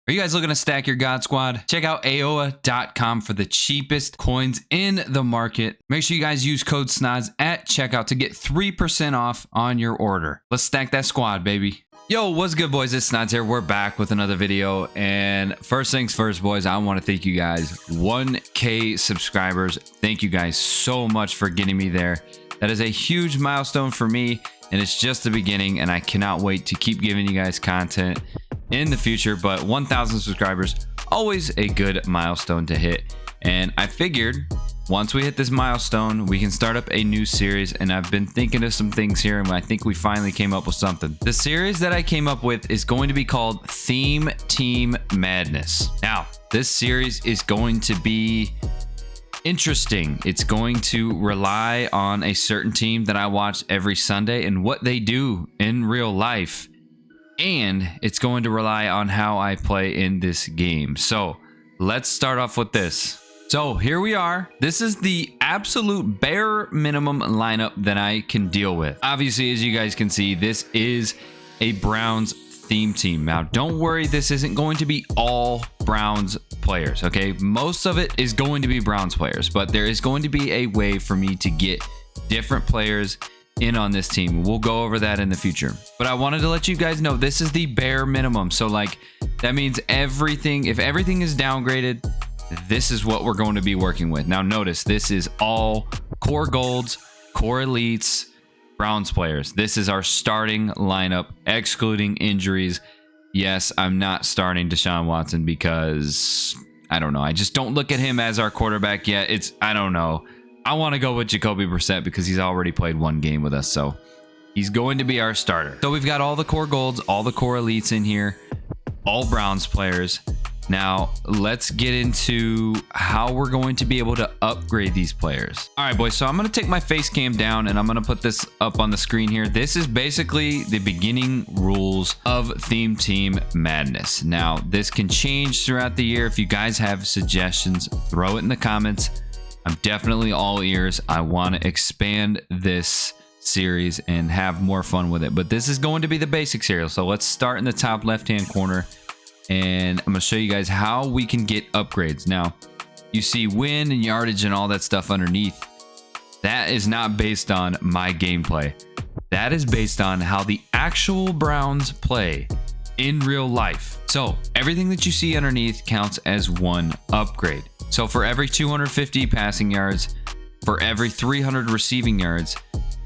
Are you guys looking to stack your God Squad? Check out AOA.com for the cheapest coins in the market. Make sure you guys use code SNODS at checkout to get 3% off on your order. Let's stack that squad, baby. Yo, what's good, boys? It's Snods here. We're back with another video. And first things first, boys, I want to thank you guys. 1K subscribers. Thank you guys so much for getting me there. That is a huge milestone for me, and it's just the beginning, and I cannot wait to keep giving you guys content in the future. But 1,000 subscribers, always a good milestone to hit. And I figured once we hit this milestone, we can start up a new series, and I've been thinking of some things here, and I think we finally came up with something. The series that I came up with is going to be called Theme Team Madness. Now, this series is going to be interesting. It's going to rely on a certain team that I watch every Sunday and what they do in real life. And it's going to rely on how I play in this game. So let's start off with this. So here we are. This is the absolute bare minimum lineup that I can deal with. Obviously, as you guys can see, this is a Browns theme team. Now, don't worry, this isn't going to be all Browns players, okay? Most of it is going to be Browns players, but there is going to be a way for me to get different players in on this team. We'll go over that in the future. But I wanted to let you guys know this is the bare minimum. So like, that means everything, if everything is downgraded, this is what we're going to be working with. Now notice, this is all core golds, core elites, Browns players. This is our starting lineup, excluding injuries. Yes, I'm not starting Deshaun Watson because I don't know. I just don't look at him as our quarterback yet. I don't know. I want to go with Jacoby Brissett because he's already played one game with us. So he's going to be our starter. So we've got all the core golds, all the core elites in here, all Browns players. Now, let's get into how we're going to be able to upgrade these players. All right, boys, so I'm going to take my face cam down and I'm going to put this up on the screen here. This is basically the beginning rules of Theme Team Madness. Now, this can change throughout the year. If you guys have suggestions, throw it in the comments. I'm definitely all ears. I want to expand this series and have more fun with it. But this is going to be the basic series. So let's start in the top left-hand corner. And I'm going to show you guys how we can get upgrades. Now, you see win and yardage and all that stuff underneath. That is not based on my gameplay. That is based on how the actual Browns play in real life. So everything that you see underneath counts as one upgrade. So for every 250 passing yards, for every 300 receiving yards,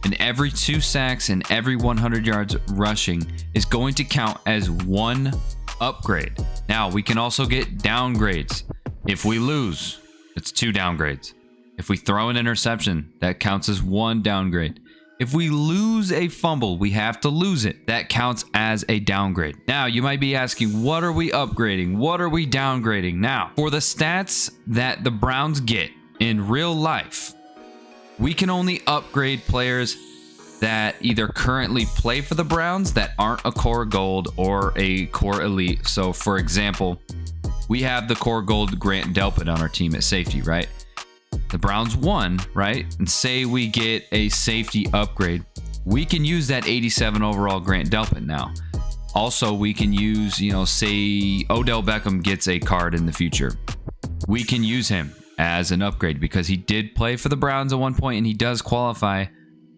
and every 2 sacks and every 100 yards rushing is going to count as one upgrade. Now, we can also get downgrades. If we lose, it's 2 downgrades. If we throw an interception, that counts as 1 downgrade. If we lose a fumble, we have to lose it. That counts as a downgrade. Now, you might be asking, what are we upgrading? What are we downgrading? Now, for the stats that the Browns get in real life, we can only upgrade players that either currently play for the Browns that aren't a core gold or a core elite. So for example, we have the core gold Grant Delpit on our team at safety, right? The Browns won, right? And say we get a safety upgrade, we can use that 87 overall Grant Delpit now. Also, we can use, say Odell Beckham gets a card in the future. We can use him as an upgrade because he did play for the Browns at one point and he does qualify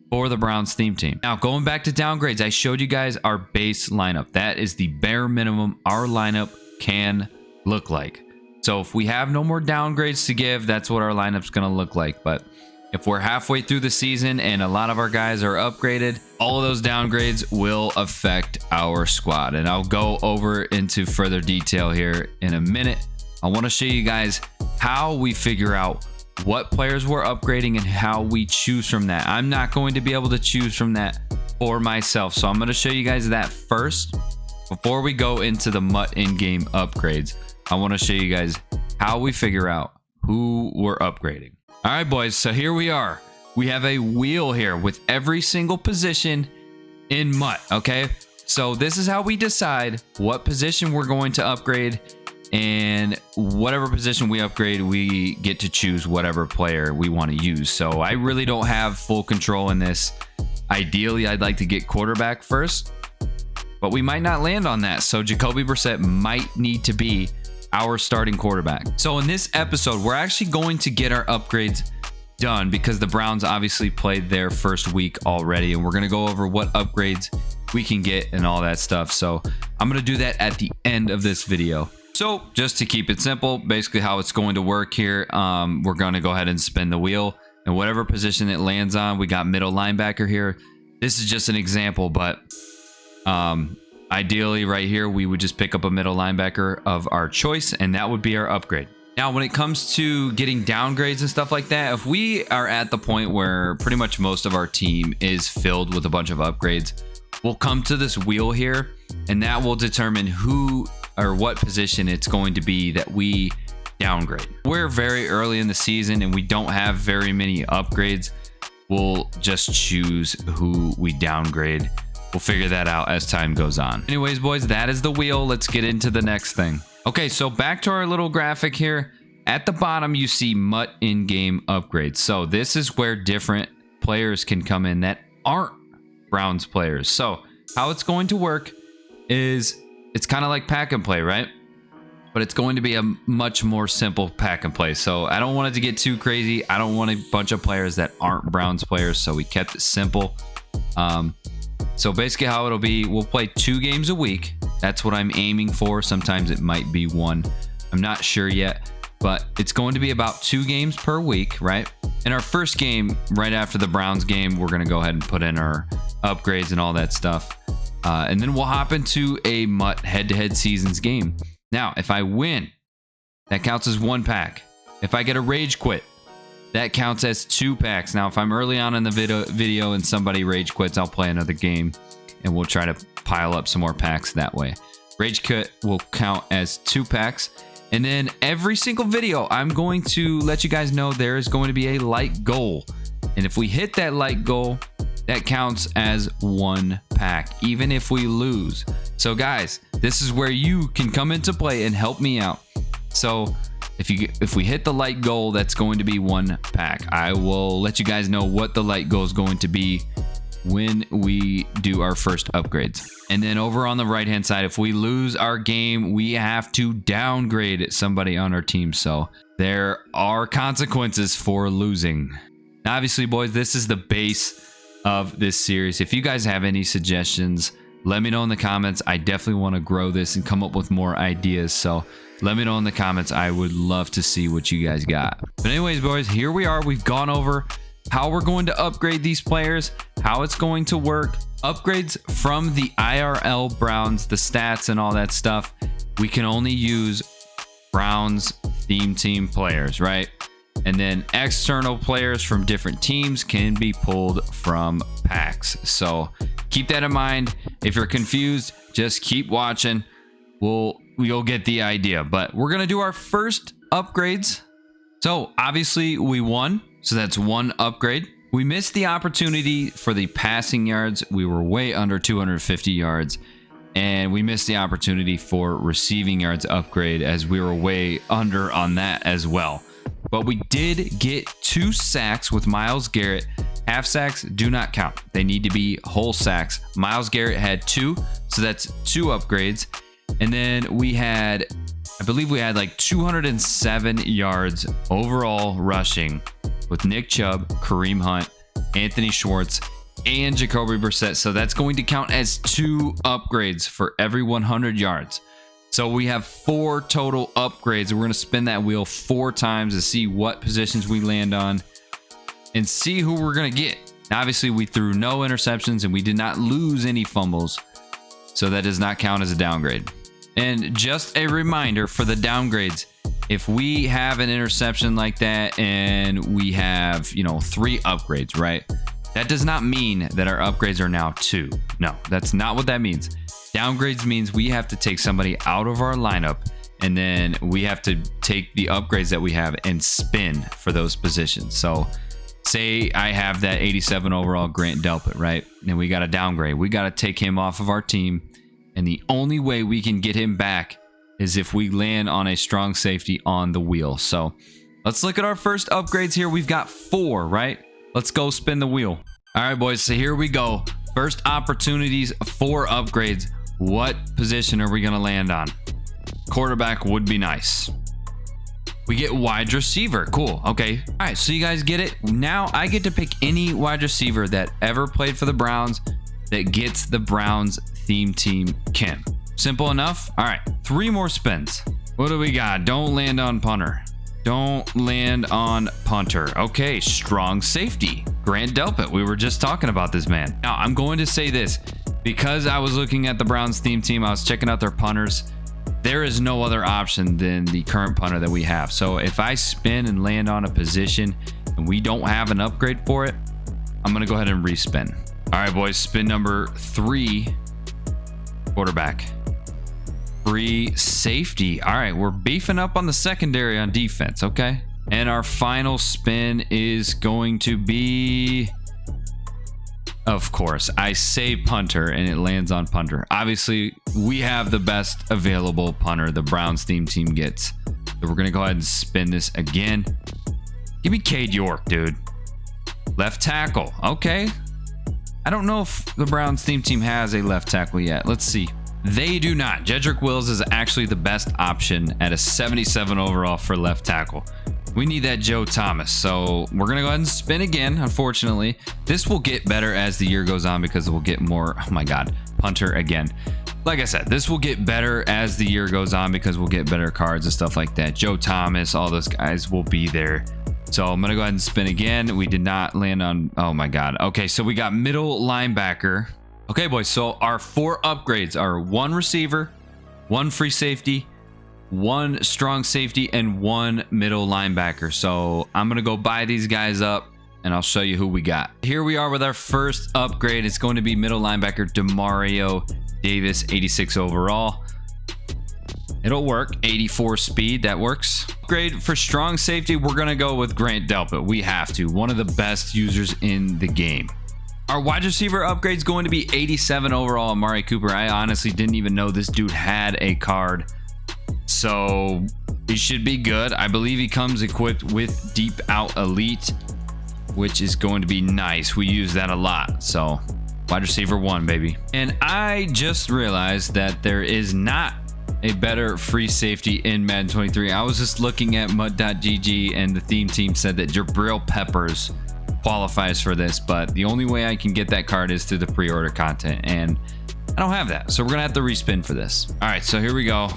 for the Browns theme team. Now, going back to downgrades, I showed you guys our base lineup. That is the bare minimum our lineup can look like. So if we have no more downgrades to give, that's what our lineup's going to look like. But if we're halfway through the season and a lot of our guys are upgraded, all of those downgrades will affect our squad. And I'll go over into further detail here in a minute. I want to show you guys how we figure out what players we're upgrading and how we choose from that. I'm not going to be able to choose from that for myself. So I'm going to show you guys that first before we go into the Mutt in-game upgrades. I want to show you guys how we figure out who we're upgrading. All right, boys. So here we are. We have a wheel here with every single position in Mutt. Okay. So this is how we decide what position we're going to upgrade. And whatever position we upgrade, we get to choose whatever player we want to use. So I really don't have full control in this. Ideally, I'd like to get quarterback first. but we might not land on that. So Jacoby Brissett might need to be our starting quarterback. So in this episode, we're actually going to get our upgrades done because the Browns obviously played their first week already, and we're going to go over what upgrades we can get and all that stuff. So I'm going to do that at the end of this video. So just to keep it simple, basically how it's going to work here, we're going to go ahead and spin the wheel, and whatever position it lands on, we got middle linebacker here. This is just an example, but ideally right here, we would just pick up a middle linebacker of our choice, and that would be our upgrade. Now, when it comes to getting downgrades and stuff like that, if we are at the point where pretty much most of our team is filled with a bunch of upgrades, we'll come to this wheel here, and that will determine who or what position it's going to be that we downgrade. We're very early in the season and we don't have very many upgrades. We'll just choose who we downgrade. We'll figure that out as time goes on. Anyways, boys, that is the wheel. Let's get into the next thing. Okay, so back to our little graphic here. At the bottom, you see Mutt in-game upgrades. So this is where different players can come in that aren't Browns players. So how it's going to work is it's kind of like pack and play, right? But it's going to be a much more simple pack and play. So I don't want it to get too crazy. I don't want a bunch of players that aren't Browns players. So we kept it simple. So basically how it'll be, we'll play 2 games a week. That's what I'm aiming for. Sometimes it might be 1. I'm not sure yet, but it's going to be about 2 games per week, right? In our first game, right after the Browns game, we're going to go ahead and put in our upgrades and all that stuff. And then we'll hop into a Mutt head-to-head seasons game. Now, if I win, that counts as 1 pack. If I get a rage quit, that counts as 2 packs. Now, if I'm early on in the video and somebody rage quits, I'll play another game and we'll try to pile up some more packs that way. Rage quit will count as 2 packs. And then every single video, I'm going to let you guys know there is going to be a like goal. And if we hit that like goal, that counts as 1 pack, even if we lose. So guys, this is where you can come into play and help me out. So if we hit the like goal, that's going to be 1 pack. I will let you guys know what the like goal is going to be when we do our first upgrades. And then over on the right hand side, if we lose our game, we have to downgrade somebody on our team. So there are consequences for losing. Now, obviously, boys, this is the base of this series. If you guys have any suggestions, let me know in the comments. I definitely want to grow this and come up with more ideas. So let me know in the comments. I would love to see what you guys got. But anyways, boys, here we are. We've gone over how we're going to upgrade these players, how it's going to work, upgrades from the IRL Browns, the stats and all that stuff. We can only use Browns theme team players, right? And then external players from different teams can be pulled from packs. So keep that in mind. If you're confused, just keep watching. You'll get the idea. But we're going to do our first upgrades. So obviously we won. So that's 1 upgrade. We missed the opportunity for the passing yards. We were way under 250 yards. And we missed the opportunity for receiving yards upgrade as we were way under on that as well. But we did get 2 sacks with Myles Garrett. Half sacks do not count. They need to be whole sacks. Myles Garrett had 2, so that's 2 upgrades. And then we had, I believe we had like 207 yards overall rushing with Nick Chubb, Kareem Hunt, Anthony Schwartz, and Jacoby Brissett. So that's going to count as 2 upgrades for every 100 yards. So we have 4 total upgrades. We're going to spin that wheel 4 times to see what positions we land on and see who we're going to get. Now, obviously, we threw no interceptions and we did not lose any fumbles. So that does not count as a downgrade. And just a reminder for the downgrades, if we have an interception like that and we have, 3 upgrades, right? That does not mean that our upgrades are now 2. No, that's not what that means. Downgrades means we have to take somebody out of our lineup and then we have to take the upgrades that we have and spin for those positions. So say I have that 87 overall Grant Delpit, right? And we got a downgrade. We got to take him off of our team. And the only way we can get him back is if we land on a strong safety on the wheel. So let's look at our first upgrades here. We've got 4, right? Let's go spin the wheel. All right, boys. So here we go. First opportunities for upgrades. What position are we going to land on? Quarterback would be nice. We get wide receiver. Cool. Okay. All right. So you guys get it. Now I get to pick any wide receiver that ever played for the Browns that gets the Browns theme team Kim. Simple enough. All right. 3 more spins. What do we got? Don't land on punter. Don't land on punter. Okay. Strong safety. Grant Delpit. We were just talking about this man. Now I'm going to say this because I was looking at the Browns theme team. I was checking out their punters. There is no other option than the current punter that we have. So if I spin and land on a position and we don't have an upgrade for it, I'm going to go ahead and respin. All right, boys, spin number 3, quarterback. Free safety. All right, we're beefing up on the secondary on defense, okay? And our final spin is going to be... Of course, I say punter and it lands on punter. Obviously, we have the best available punter the Browns theme team gets. So we're going to go ahead and spin this again. Give me Cade York, dude. Left tackle. Okay. I don't know if the Browns theme team has a left tackle yet. Let's see. They do not. Jedrick Wills is actually the best option at a 77 overall for left tackle. We need that Joe Thomas. So we're going to go ahead and spin again, unfortunately. This will get better as the year goes on because we'll get more. Oh my God. Punter again. Like I said, this will get better as the year goes on because we'll get better cards and stuff like that. Joe Thomas, all those guys will be there. So I'm going to go ahead and spin again. We did not land on. Oh my God. Okay. So we got middle linebacker. Okay, boys. So our 4 upgrades are 1 receiver, 1 free safety, 1 strong safety, and 1 middle linebacker. So I'm going to go buy these guys up and I'll show you who we got. Here we are with our first upgrade. It's going to be middle linebacker Demario Davis, 86 overall. It'll work. 84 speed. That works. Upgrade for strong safety. We're going to go with Grant Delpit. We have to. One of the best users in the game. Our wide receiver upgrade is going to be 87 overall Amari Cooper. I honestly didn't even know this dude had a card. So he should be good. I believe he comes equipped with Deep Out Elite, which is going to be nice. We use that a lot. So wide receiver 1, baby. And I just realized that there is not a better free safety in Madden 23. I was just looking at Mutt.gg and the theme team said that Jabril Peppers qualifies for this, but the only way I can get that card is through the pre-order content, and I don't have that. So we're going to have to respin for this. All right, so here we go.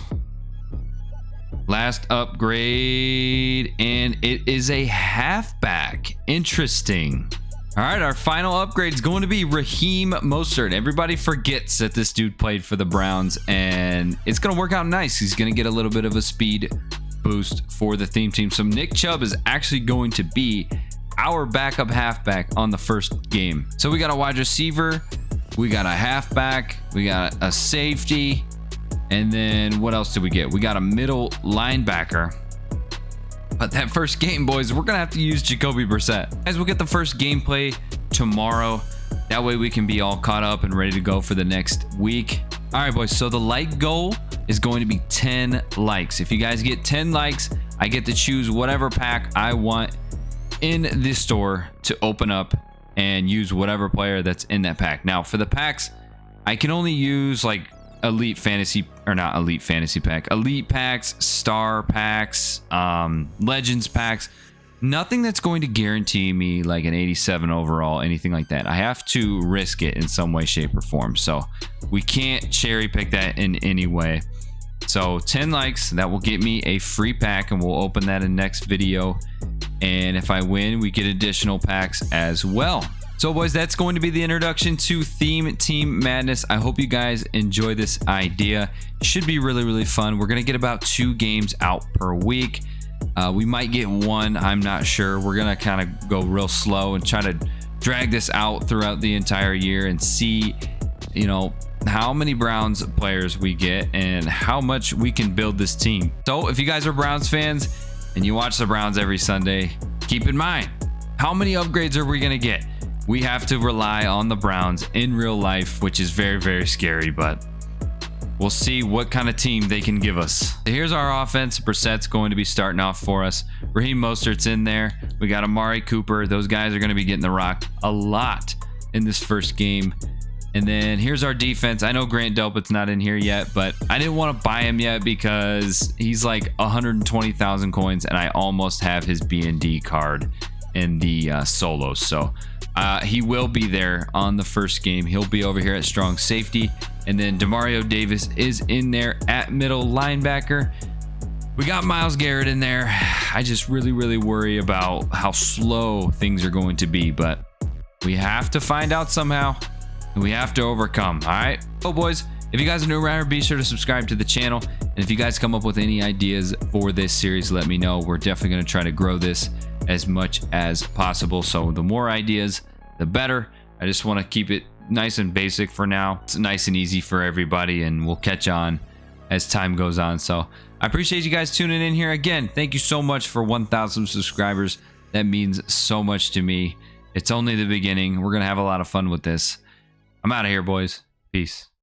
Last upgrade, and it is a halfback. Interesting. All right, our final upgrade is going to be Raheem Moser. Everybody forgets that this dude played for the Browns, and it's going to work out nice. He's going to get a little bit of a speed boost for the theme team. So Nick Chubb is actually going to be our backup halfback on the first game. So we got a wide receiver, we got a halfback, we got a safety, and then what else did we get? We got a middle linebacker. But that first game, boys, we're gonna have to use Jacoby Brissett. Guys, we'll get the first gameplay tomorrow. That way we can be all caught up and ready to go for the next week. All right, boys, so the like goal is going to be 10 likes. If you guys get 10 likes, I get to choose whatever pack I want in this store to open up and use whatever player that's in that pack. Now for the packs, I can only use like elite fantasy, or not elite fantasy pack, elite packs, star packs, legends packs. Nothing that's going to guarantee me like an 87 overall, anything like that. I have to risk it in some way, shape, or form. So we can't cherry pick that in any way. So 10 likes, that will get me a free pack, and we'll open that in next video. And if I win, we get additional packs as well. So boys, that's going to be the introduction to Theme Team Madness. I hope you guys enjoy this idea. It should be really, really fun. We're going to get about 2 games out per week. We might get 1. I'm not sure. We're going to kind of go real slow and try to drag this out throughout the entire year and see, you know, how many Browns players we get and how much we can build this team. So if you guys are Browns fans and you watch the Browns every Sunday, keep in mind, how many upgrades are we going to get? We have to rely on the Browns in real life, which is very, very scary, but we'll see what kind of team they can give us. Here's our offense. Brissett's going to be starting off for us. Raheem Mostert's in there. We got Amari Cooper. Those guys are going to be getting the rock a lot in this first game. And then here's our defense. I know Grant Delpit's not in here yet, but I didn't want to buy him yet because he's like 120,000 coins, and I almost have his B&D card in the solos. So he will be there on the first game. He'll be over here at strong safety. And then Demario Davis is in there at middle linebacker. We got Myles Garrett in there. I just really worry about how slow things are going to be, but we have to find out somehow. And we have to overcome. All right. So boys, if you guys are new around here, be sure to subscribe to the channel. And if you guys come up with any ideas for this series, let me know. We're definitely going to try to grow this as much as possible. So the more ideas, the better. I just want to keep it nice and basic for now. It's nice and easy for everybody, and we'll catch on as time goes on. So I appreciate you guys tuning in here again. Thank you so much for 1,000 subscribers. That means so much to me. It's only the beginning. We're going to have a lot of fun with this. I'm out of here, boys. Peace.